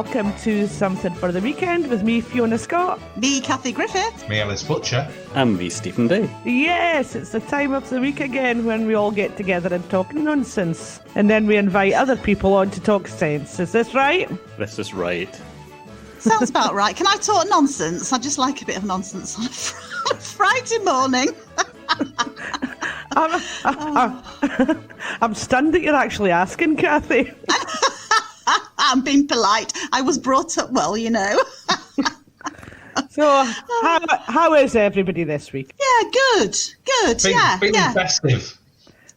welcome to Something for the Weekend with me, Fiona Scott. Me, Kathie Griffith. Me, Ellis Butcher. And me, Stephen Day. Yes, it's the time of the week again when we all get together and talk nonsense. And then we invite other people on to talk sense. Is this right? This is right. Sounds about right. Can I talk nonsense? I just like a bit of nonsense on a Friday morning. I'm stunned that you're actually asking, Kathie. I'm being polite. I was brought up well, you know. So, how is everybody this week? Yeah, good. Feeling festive.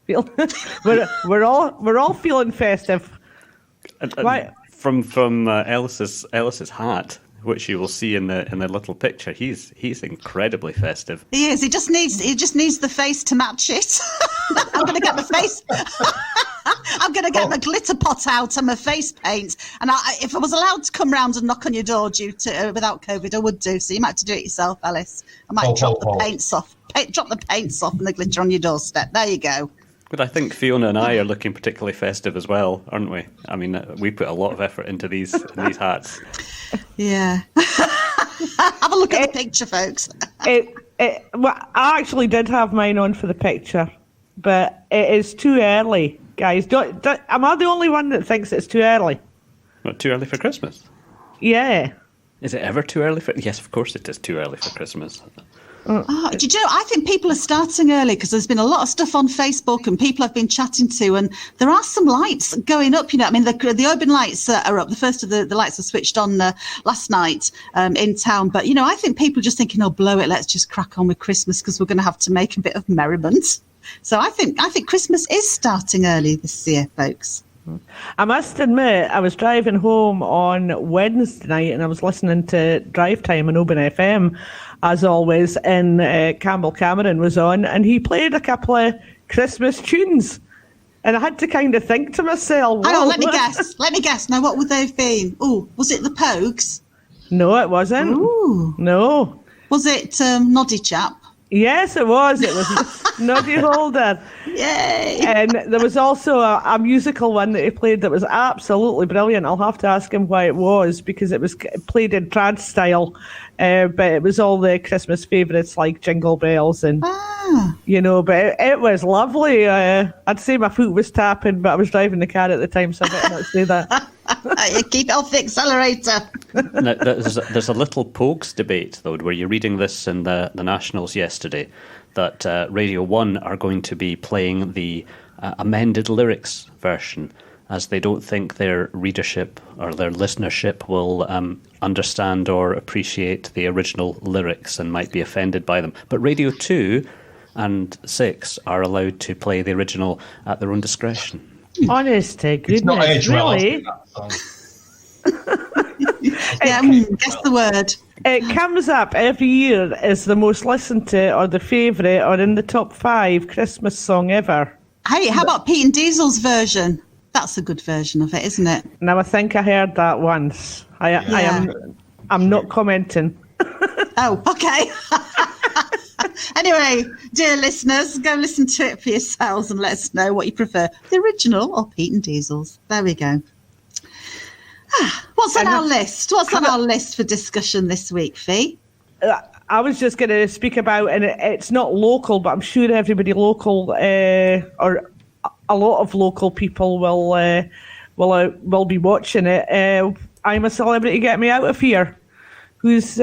We're all feeling festive. Right. From Ellis's hat, which you will see in the little picture, he's incredibly festive. He is. He just needs the face to match it. I'm going to get my face. I'm going to get my glitter pot out and my face paint. And if I was allowed to come round and knock on your door without COVID, I would do. So you might have to do it yourself, Ellis. I might drop the paints off. Drop the paints off and the glitter on your doorstep. There you go. But I think Fiona and I are looking particularly festive as well, aren't we? I mean, we put a lot of effort into these hats. Yeah. Have a look at the picture, folks. Well, I actually did have mine on for the picture, but it is too early, guys. Am I the only one that thinks it's too early? Not too early for Christmas? Yeah. Is it ever too early for... Yes, of course it is too early for Christmas. Do you know, I think people are starting early because there's been a lot of stuff on Facebook and people I've been chatting to, and there are some lights going up, you know. I mean, the Oban lights are up. The first of the lights were switched on last night in town. But, you know, I think people are just thinking, oh, blow it, let's just crack on with Christmas because we're going to have to make a bit of merriment. So I think Christmas is starting early this year, folks. I must admit, I was driving home on Wednesday night and I was listening to Drive Time on Oban FM, as always, and Campbell Cameron was on, and he played a couple of Christmas tunes. And I had to kind of think to myself... Hang on, let me guess. Now, what would they have been? Oh, was it the Pogues? No, it wasn't. Ooh. No. Was it Noddy Chap? Yes, it was. It was Noddy Holder. Yay! And there was also a musical one that he played that was absolutely brilliant. I'll have to ask him why it was, because it was played in trance style, but it was all the Christmas favourites like Jingle Bells and, you know, but it was lovely. I'd say my foot was tapping, but I was driving the car at the time, so I better not say that. You keep it off the accelerator. Now, there's a little Pogues debate, though. Were you reading this in the Nationals yesterday? That Radio 1 are going to be playing the amended lyrics version, as they don't think their readership or their listenership will understand or appreciate the original lyrics and might be offended by them. But Radio 2 and 6 are allowed to play the original at their own discretion. Honest to goodness, it's not age well, really? Guess the word. It comes up every year as the most listened to or the favourite or in the top 5 Christmas song ever. Hey, how about Pete and Diesel's version? That's a good version of it, isn't it? Now, I think I heard that once. I'm not commenting. Oh, okay. Anyway, dear listeners, go listen to it for yourselves and let us know what you prefer, the original or Pete and Diesel's. There we go. What's on our list? What's on our list for discussion this week, Fee? I was just going to speak about, and it's not local, but I'm sure everybody local or a lot of local people will be watching it. I'm a Celebrity, Get Me Out of Here. Who's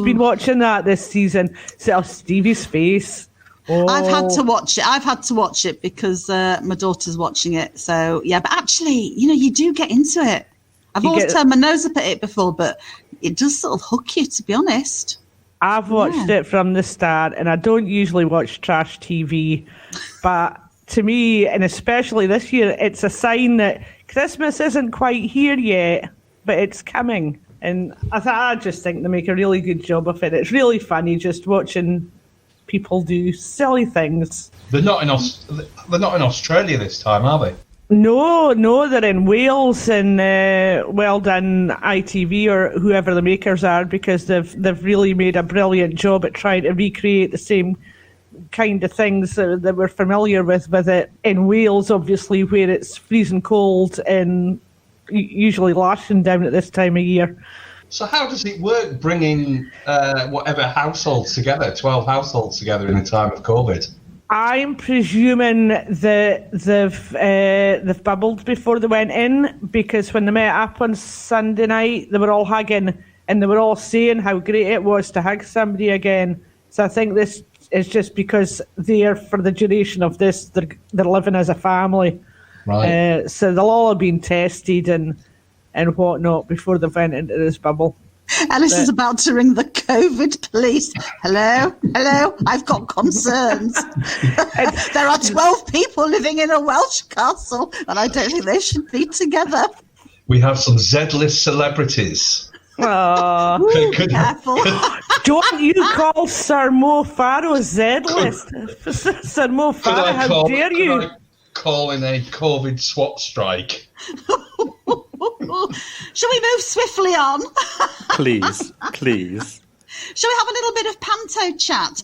been watching that this season? Stevie's face. Oh. I've had to watch it because my daughter's watching it. So, yeah, but actually, you know, you do get into it. I've always turned my nose up at it before, but it does sort of hook you, to be honest. I've watched it from the start, and I don't usually watch trash TV, but to me, and especially this year, it's a sign that Christmas isn't quite here yet, but it's coming. And I just think they make a really good job of it. It's really funny just watching people do silly things. They're not in Australia this time, are they? No, they're in Wales, and well done ITV or whoever the makers are, because they've really made a brilliant job at trying to recreate the same kind of things that we're familiar with it in Wales, obviously, where it's freezing cold in usually lashing down at this time of year. So how does it work bringing whatever households together, 12 households together in a time of COVID? I'm presuming that they've bubbled before they went in, because when they met up on Sunday night, they were all hugging and they were all saying how great it was to hug somebody again. So I think this is just because they're, for the duration of this, they're living as a family. Right. So they'll all have been tested and whatnot before they went into this bubble. Ellis is about to ring the COVID police. Hello, I've got concerns. There are 12 people living in a Welsh castle, and I don't think they should be together. We have some Z-list celebrities. Ooh, careful. Don't you call Sir Mo Farrow Z-list? Sir Mo Farrow, how dare you? Could I call in a COVID swap strike? Shall we move swiftly on? Please. Shall we have a little bit of Panto chat?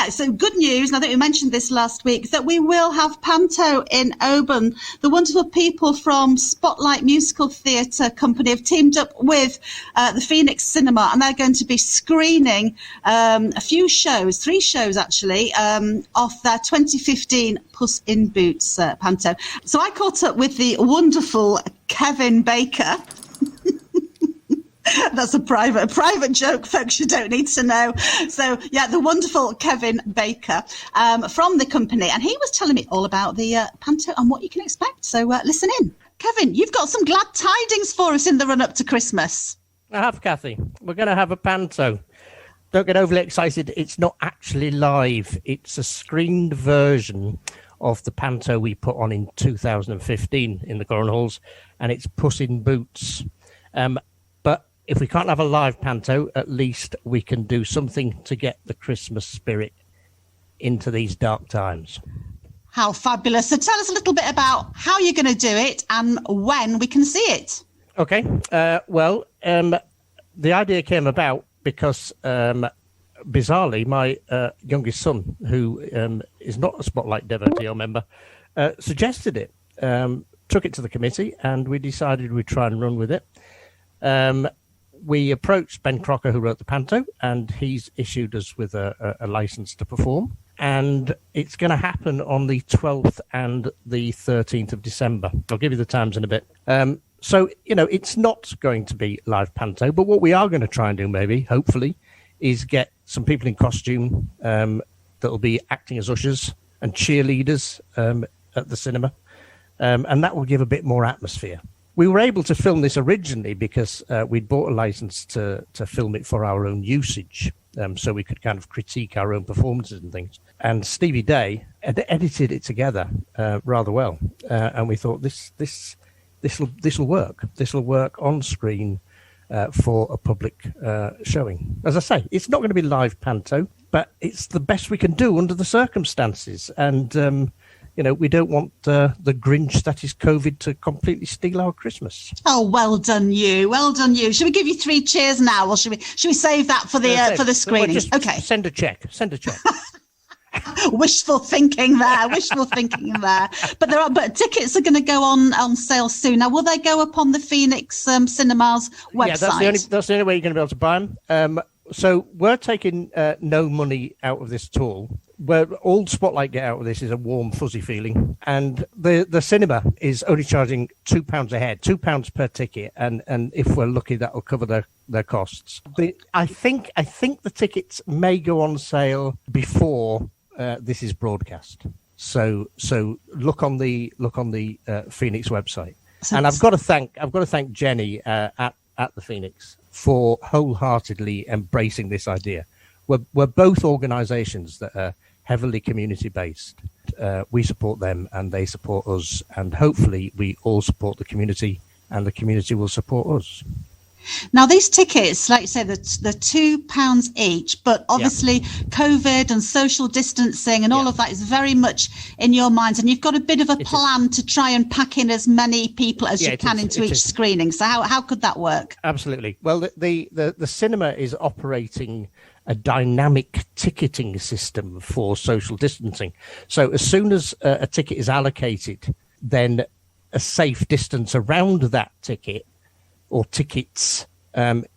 So good news, and I think we mentioned this last week, that we will have Panto in Oban. The wonderful people from Spotlight Musical Theatre Company have teamed up with the Phoenix Cinema, and they're going to be screening a few shows, 3 shows actually, of their 2015 Puss in Boots Panto. So I caught up with the wonderful Kevin Baker. That's a private joke, folks. You don't need to know. So, yeah, the wonderful Kevin Baker from the company. And he was telling me all about the Panto and what you can expect. So listen in. Kevin, you've got some glad tidings for us in the run-up to Christmas. I have, Kathie. We're going to have a Panto. Don't get overly excited. It's not actually live. It's a screened version of the Panto we put on in 2015 in the Corran Halls. And it's Puss in Boots. If we can't have a live Panto, at least we can do something to get the Christmas spirit into these dark times. How fabulous. So tell us a little bit about how you're going to do it and when we can see it. Okay. The idea came about because, bizarrely, my youngest son, who is not a Spotlight devotee or member, suggested it, took it to the committee, and we decided we'd try and run with it. We approached Ben Crocker, who wrote the Panto, and he's issued us with a license to perform. And it's going to happen on the 12th and the 13th of December. I'll give you the times in a bit. So, it's not going to be live Panto, but what we are going to try and do maybe, hopefully, is get some people in costume that'll be acting as ushers and cheerleaders at the cinema. And that will give a bit more atmosphere. We were able to film this originally because we'd bought a license to film it for our own usage, so we could kind of critique our own performances and things. And Steevie Day had edited it together rather well, and we thought this will work. This will work on screen for a public showing. As I say, it's not going to be live Panto, but it's the best we can do under the circumstances. And we don't want the Grinch that is COVID to completely steal our Christmas. Oh, well done you. Well done you. Should we give you 3 cheers now, or should we save that for the screening? Well, okay. Send a check. Wishful thinking there. But tickets are going to go on sale soon. Now, will they go up on the Phoenix Cinemas website? Yeah, that's the only way you're going to be able to buy them. So we're taking no money out of this at all. Where all Spotlight get out of this is a warm, fuzzy feeling. And the cinema is only charging £2 a head, £2 per ticket. And if we're lucky, that'll cover their costs. I think the tickets may go on sale before this is broadcast. So look on the Phoenix website. And I've got to thank Jenny at the Phoenix for wholeheartedly embracing this idea. We're both organisations that are heavily community-based. We support them and they support us, and hopefully we all support the community and the community will support us. Now, these tickets, like you say, they're £2 each, but obviously COVID and social distancing and all of that is very much in your minds, and you've got a bit of a plan to try and pack in as many people as you can into each screening. So how could that work? Absolutely. Well, the cinema is operating a dynamic ticketing system for social distancing. So as soon as a ticket is allocated, then a safe distance around that ticket or tickets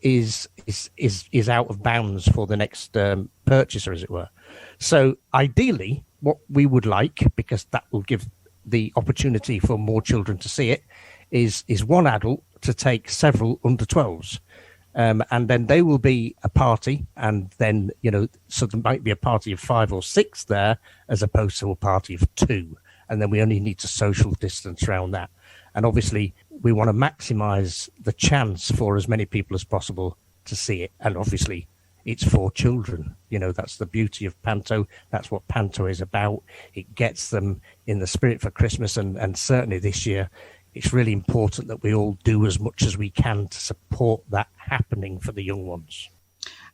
is out of bounds for the next purchaser, as it were. So ideally, what we would like, because that will give the opportunity for more children to see it, is one adult to take several under 12s. And then they will be a party, and then, so there might be a party of 5 or 6 there as opposed to a party of 2. And then we only need to social distance around that. And obviously, we want to maximize the chance for as many people as possible to see it. And obviously, it's for children. That's the beauty of Panto. That's what Panto is about. It gets them in the spirit for Christmas. And certainly this year, it's really important that we all do as much as we can to support that happening for the young ones.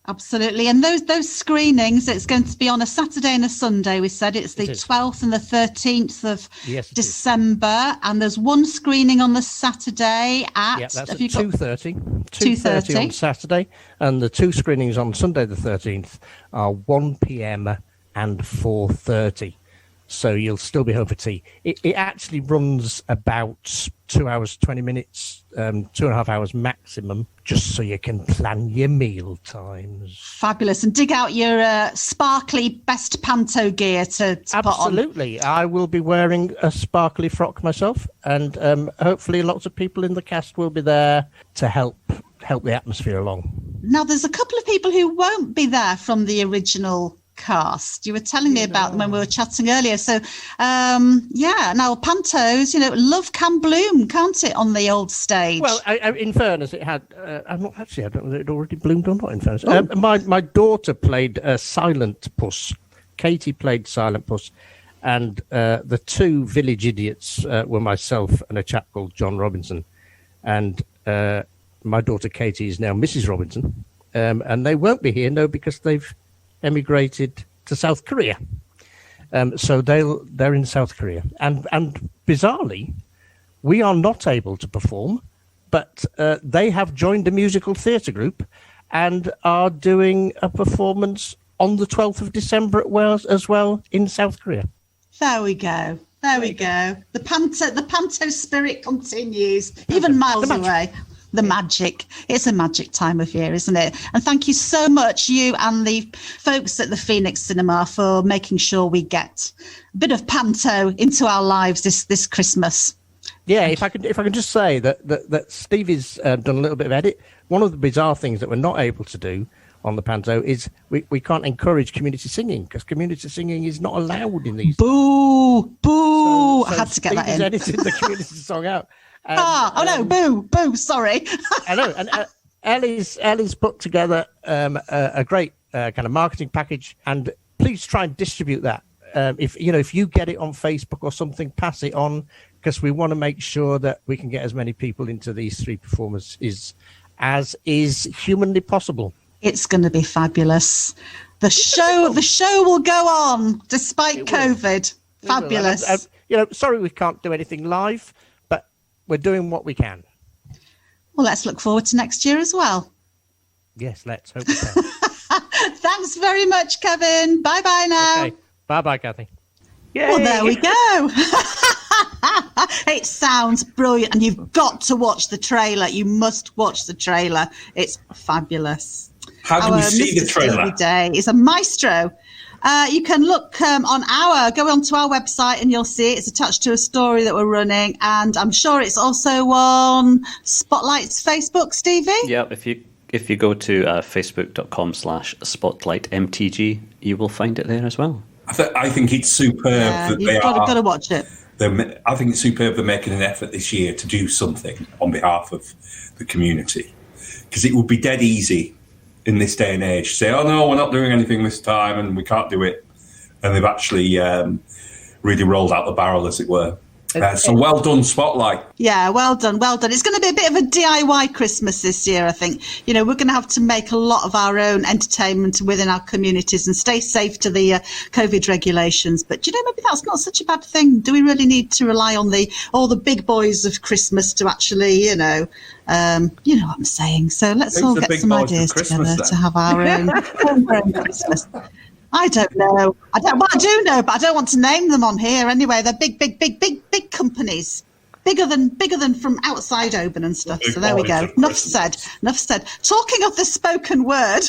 Absolutely. And those screenings, it's going to be on a Saturday and a Sunday. We said it's the 12th and the 13th of December. And there's one screening on the Saturday at... Yeah, that's at 2:30. 2:30 on Saturday. And the 2 screenings on Sunday the 13th are 1 p.m. and 4:30. So you'll still be home for tea. It actually runs about 2 hours, 20 minutes, 2.5 hours maximum, just so you can plan your meal times. Fabulous. And dig out your sparkly best Panto gear to put on. Absolutely. I will be wearing a sparkly frock myself, and hopefully lots of people in the cast will be there to help the atmosphere along. Now, there's a couple of people who won't be there from the original cast. You were telling me about them when we were chatting earlier. So, now Pantos, love can bloom, can't it, on the old stage? Well, in fairness, it had. I don't know whether it already bloomed or not. In fairness, my daughter played Silent Puss. Kathie played Silent Puss, and the 2 village idiots were myself and a chap called John Robinson. And my daughter Kathie is now Mrs. Robinson, and they won't be here because they've emigrated to South Korea. So they're in South Korea. And bizarrely, we are not able to perform, but they have joined a musical theatre group and are doing a performance on the 12th of December as well in South Korea. There we go. The Panto spirit continues, even miles away. The magic. It's a magic time of year, isn't it? And thank you so much, you and the folks at the Phoenix Cinema, for making sure we get a bit of Panto into our lives this Christmas. Yeah, if I can just say that Stevie's done a little bit of edit. One of the bizarre things that we're not able to do on the Panto is we can't encourage community singing, because community singing is not allowed in these. Boo! So I had to get that in. Stevie's edited the community song out. Boo! Sorry. I know. And Ellis put together a great kind of marketing package, and please try and distribute that. If you get it on Facebook or something, pass it on, because we want to make sure that we can get as many people into these 3 performances as is humanly possible. It's going to be fabulous. The show will go on despite COVID. Fabulous. Sorry we can't do anything live, but we're doing what we can. Well, let's look forward to next year as well. Yes, let's hope we can. Thanks very much, Kevin. Bye-bye now. Okay. Bye-bye, Kathie. Yay. Well, there we go. It sounds brilliant, and you've got to watch the trailer. You must watch the trailer. It's fabulous. How do we see the trailer? Every day is a maestro. You can look go onto our website and you'll see it. It's attached to a story that we're running, and I'm sure it's also on Spotlight's Facebook, Steevie? Yeah, if you go to facebook.com/spotlightmtg, you will find it there as well. I think it's superb that you've got to watch it. I think it's superb they're making an effort this year to do something on behalf of the community, because it would be dead easy in this day and age to say, oh no, we're not doing anything this time and we can't do it. And they've actually really rolled out the barrel, as it were. So well done, Spotlight. Yeah, well done. It's going to be a bit of a DIY Christmas this year, I think. We're going to have to make a lot of our own entertainment within our communities and stay safe to the COVID regulations. But, maybe that's not such a bad thing. Do we really need to rely on all the big boys of Christmas to actually, you know what I'm saying? So let's all get some ideas together to have our own homegrown Christmas. I don't know. I do know, but I don't want to name them on here anyway. They're big companies. bigger than from outside Oban and stuff. So there we go. Enough said. Talking of the spoken word,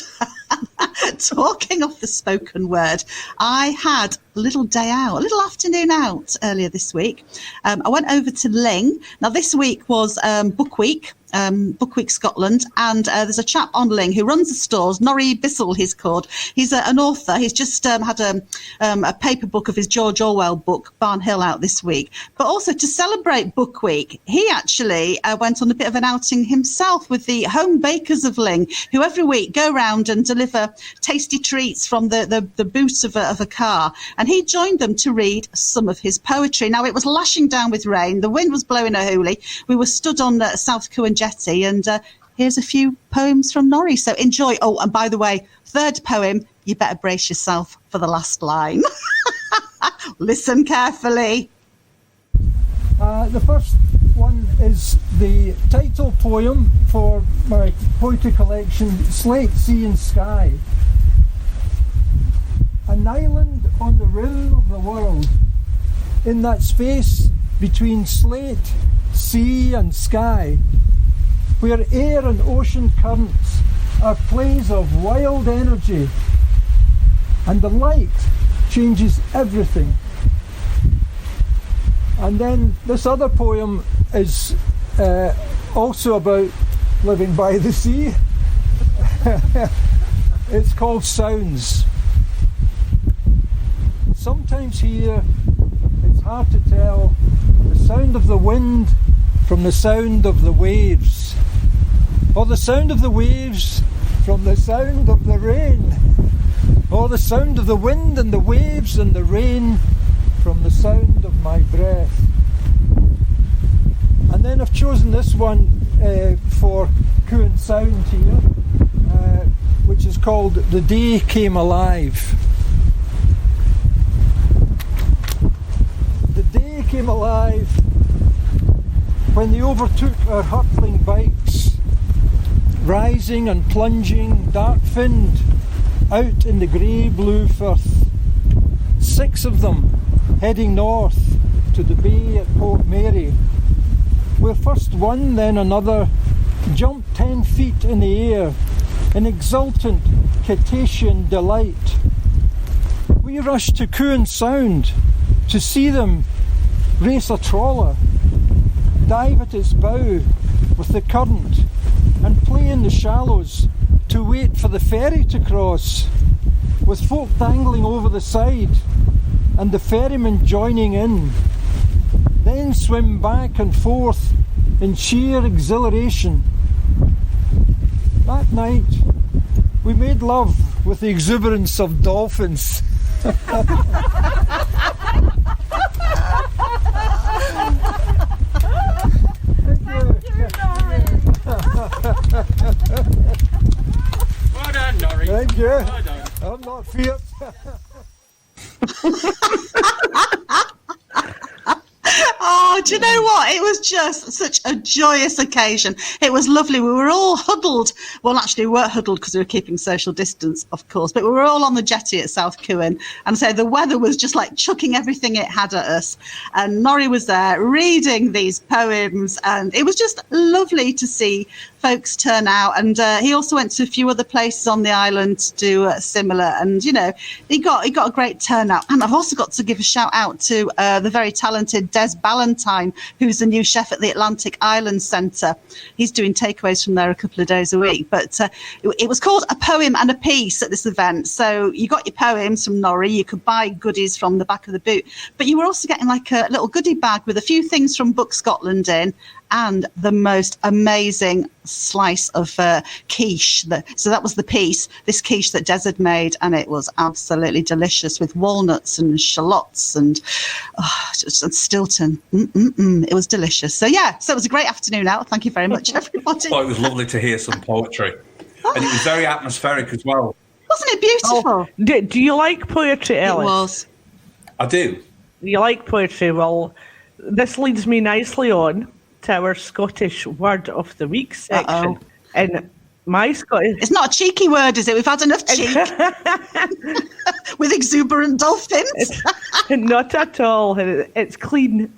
I had a little day out, a little afternoon out earlier this week. I went over to Luing. Now this week was Book Week. Book Week Scotland, and there's a chap on Luing who runs the stores. Norrie Bissel, he's called. He's an author. He's just had a paper book of his George Orwell book, Barn Hill, out this week. But also to celebrate Book Week, he actually went on a bit of an outing himself with the home bakers of Luing, who every week go round and deliver tasty treats from the boot of a car. And he joined them to read some of his poetry. Now, it was lashing down with rain. The wind was blowing a hoolie. We were stood on South Cuin Jetty, and here's a few poems from Norrie. So enjoy. Oh, and by the way, third poem, you better brace yourself for the last line. Listen carefully. The first one is the title poem for my poetry collection, Slate, Sea and Sky. An island on the rim of the world, in that space between slate, sea and sky, where air and ocean currents are plays of wild energy, and the light changes everything. And then this other poem is also about living by the sea. It's called Sounds. Sometimes here it's hard to tell the sound of the wind from the sound of the waves, or the sound of the waves from the sound of the rain, or the sound of the wind and the waves and the rain from the sound of my breath. And then I've chosen this one for Cuin Sound here, which is called The Day Came Alive. The day came alive when they overtook our hurtling bikes, rising and plunging, dark-finned, out in the grey-blue firth. 6 of them heading north to the bay at Port Mary, where first one, then another, jumped 10 feet in the air in exultant Cetacean delight. We rushed to Cuin Sound to see them race a trawler, dive at its bow with the current, and play in the shallows to wait for the ferry to cross, with folk dangling over the side and the ferryman joining in, then swim back and forth in sheer exhilaration. That night we made love with the exuberance of dolphins. Well done, Norrie. Thank you. Well done. I'm not fierce. Oh, do you know what? It was just such a joyous occasion. It was lovely. We were all huddled. Well, actually, we weren't huddled because we were keeping social distance, of course, but we were all on the jetty at South Cuin. And so the weather was just like chucking everything it had at us. And Norrie was there reading these poems. And it was just lovely to see folks turn out. And he also went to a few other places on the island to do similar. And, you know, he got a great turnout. And I've also got to give a shout out to the very talented Des Ballantyne, who's the new chef at the Atlantic Island Centre. He's doing takeaways from there a couple of days a week. But it was called A Poem and a Piece at this event. So you got your poems from Norrie. You could buy goodies from the back of the boot. But you were also getting like a little goodie bag with a few things from Book Scotland in, and the most amazing slice of quiche. So that was the piece, this quiche that Des had made, and it was absolutely delicious with walnuts and shallots and Stilton. It was delicious. So yeah, so it was a great afternoon out. Thank you very much, everybody. Oh, it was lovely to hear some poetry. And it was very atmospheric as well. Wasn't it beautiful? Oh, do you like poetry, Ellis? It was. I do. You like poetry? Well, this leads me nicely on to our Scottish Word of the Week section. And My Scottish. It's not a cheeky word, is it? We've had enough cheek with exuberant dolphins. Not at all. It's clean.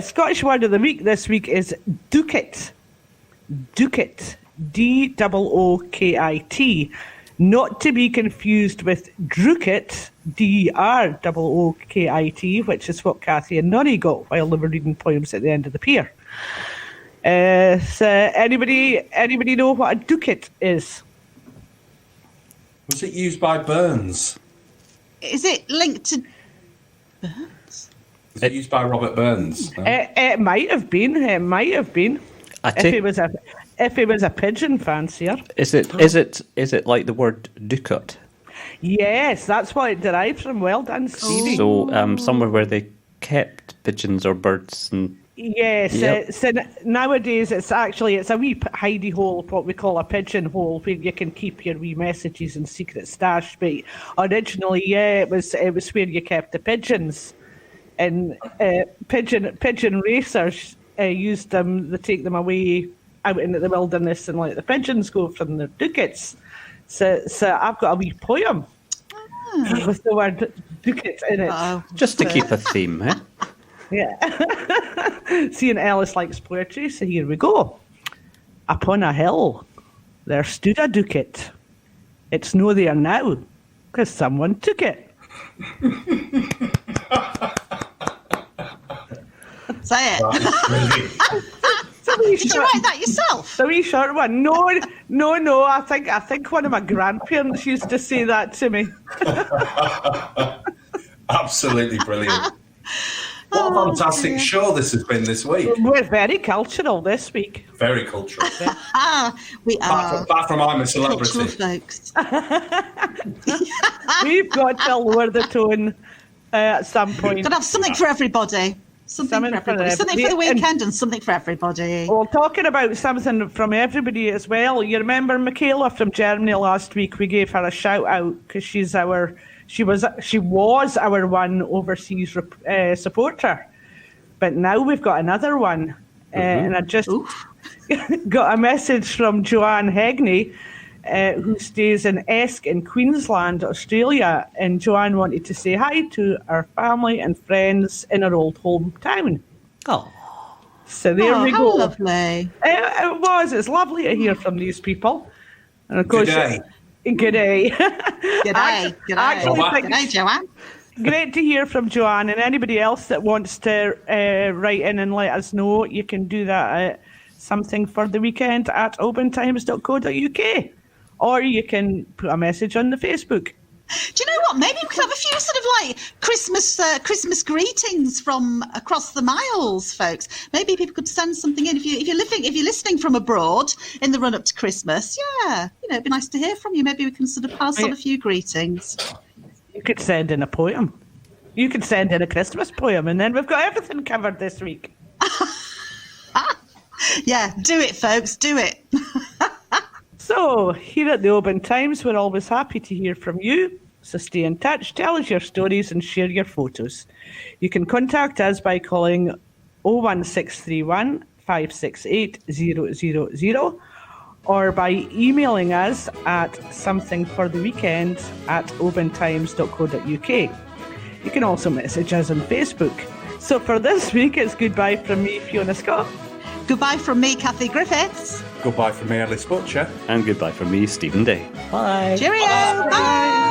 Scottish word of the week this week is dookit. Dookit. Dookit. Not to be confused with drookit. Drookit, which is what Kathie and Nonny got while they were reading poems at the end of the pier. So anybody know what a dookit is? Was it used by Burns? Is it linked to Burns? Was it used by Robert Burns? No? It might have been. It might have been. If he was a pigeon fancier. Is it like the word ducat? Yes, that's what it derived from. Well done, Steevie. So somewhere where they kept pigeons or birds and. Yes, Yep. so nowadays it's a wee hidey hole, what we call a pigeon hole, where you can keep your wee messages and secret stash. But originally, it was where you kept the pigeons, and pigeon racers used them to take them away out into the wilderness and let the pigeons go from their ducats. So I've got a wee poem with the word ducat in it. Just to keep a theme, eh? Yeah. Seeing Ellis likes poetry, so here we go. Upon a hill, there stood a ducat. It's no there now, 'cause someone took it. Say it. Did you write that yourself? The wee short one. No. I think one of my grandparents used to say that to me. Absolutely brilliant. What a fantastic show this has been this week. We're very cultural this week. Very cultural. We are. Apart from I'm a celebrity. Cultural folks. We've got to lower the tone at some point. Gotta have something for everybody. Something for everybody. Something for the weekend and something for everybody. Well, talking about something from everybody as well. You remember Michaela from Germany last week? We gave her a shout out because she was our one overseas supporter, but now we've got another one, and I just got a message from Joanne Hegney, who stays in Esk in Queensland, Australia, and Joanne wanted to say hi to our family and friends in our old hometown. Oh, so there we go. How lovely! It was. It's lovely to hear from these people, and of course. Good day. G'day, Joanne. Great to hear from Joanne, and anybody else that wants to write in and let us know, you can do that at somethingfortheweekend@obantimes.co.uk, or you can put a message on the Facebook. Do you know what? Maybe we could have a few sort of like Christmas greetings from across the miles, folks. Maybe people could send something in if you're listening from abroad in the run up to Christmas. Yeah, it'd be nice to hear from you. Maybe we can sort of pass on a few greetings. You could send in a poem. You could send in a Christmas poem, and then we've got everything covered this week. Yeah, do it, folks. Do it. So, here at the Oban Times, we're always happy to hear from you. So stay in touch, tell us your stories and share your photos. You can contact us by calling 01631 568 000 or by emailing us at somethingfortheweekend@obantimes.co.uk. You can also message us on Facebook. So for this week, it's goodbye from me, Fiona Scott. Goodbye from me, Kathie Griffiths. Goodbye from me, Ellis Butcher. And goodbye from me, Stephen Day. Bye. Cheerio. Bye.